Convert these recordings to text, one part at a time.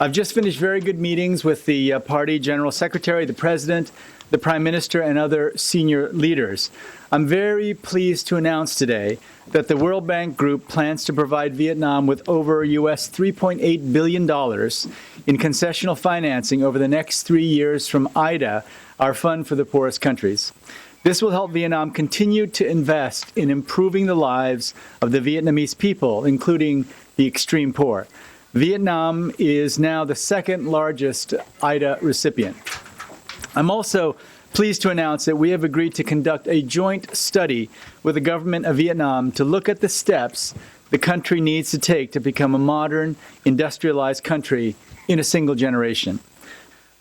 I've just finished very good meetings with the party general secretary, the president, the prime minister, and other senior leaders. I'm very pleased to announce today that the World Bank Group plans to provide Vietnam with over US $3.8 billion in concessional financing over the next 3 years from IDA, our fund for the poorest countries. This will help Vietnam continue to invest in improving the lives of the Vietnamese people, including the extreme poor. Vietnam is now the second largest IDA recipient. I'm also pleased to announce that we have agreed to conduct a joint study with the government of Vietnam to look at the steps the country needs to take to become a modern, industrialized country in a single generation.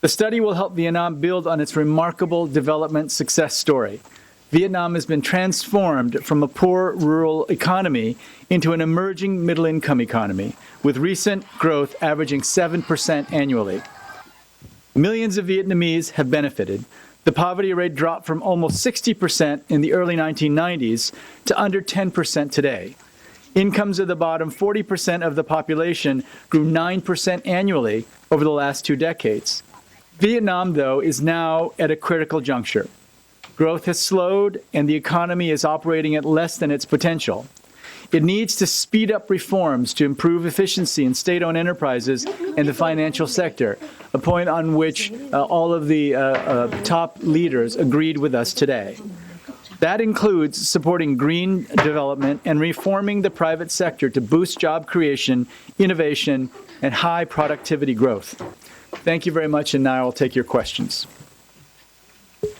The study will help Vietnam build on its remarkable development success story. Vietnam has been transformed from a poor rural economy into an emerging middle-income economy, with recent growth averaging 7% annually. Millions of Vietnamese have benefited. The poverty rate dropped from almost 60% in the early 1990s to under 10% today. Incomes of the bottom 40% of the population grew 9% annually over the last 2 decades. Vietnam, though, is now at a critical juncture. Growth has slowed, and the economy is operating at less than its potential. It needs to speed up reforms to improve efficiency in state-owned enterprises and the financial sector, a point on which all of the top leaders agreed with us today. That includes supporting green development and reforming the private sector to boost job creation, innovation, and high productivity growth. Thank you very much, and now I'll take your questions.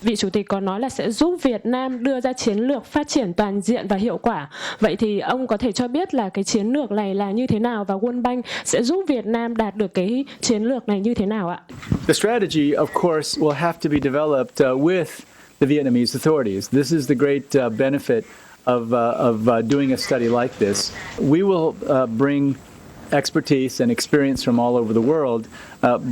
Vị Chủ tịch có nói là sẽ giúp Việt Nam đưa ra chiến lược phát triển toàn diện và hiệu quả. Vậy thì ông có thể cho biết là cái chiến lược này là như thế nào và World Bank sẽ giúp Việt Nam đạt được cái chiến lược này như thế nào ạ? The strategy, of course, will have to be developed with the Vietnamese authorities. This is the great benefit of doing a study like this. We will bring expertise and experience from all over the world,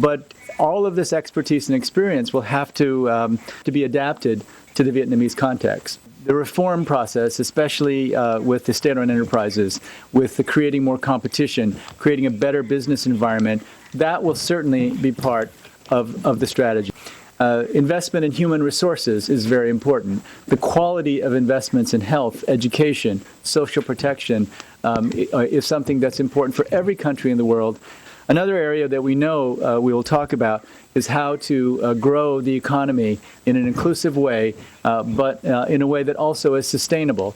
but all of this expertise and experience will have to be adapted to the Vietnamese context. The reform process, especially with the state-owned enterprises, with the creating more competition, creating a better business environment, that will certainly be part of the strategy. Investment in human resources is very important. The quality of investments in health, education, social protection is something that's important for every country in the world. Another area that we know we will talk about is how to grow the economy in an inclusive way, but in a way that also is sustainable.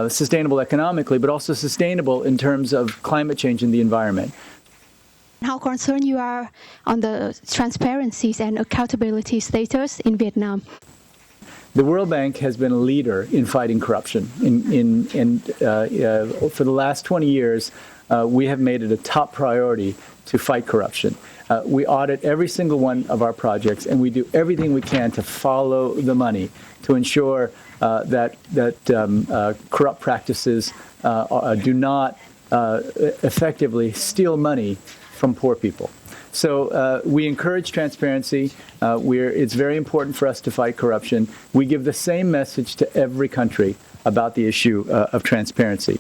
Sustainable economically, but also sustainable in terms of climate change and the environment. How concerned you are on the transparency and accountability status in Vietnam? The World Bank has been a leader in fighting corruption. For the last 20 years, we have made it a top priority to fight corruption. We audit every single one of our projects, and we do everything we can to follow the money to ensure that corrupt practices do not effectively steal money from poor people. So we encourage transparency. It's very important for us to fight corruption. We give the same message to every country about the issue of transparency.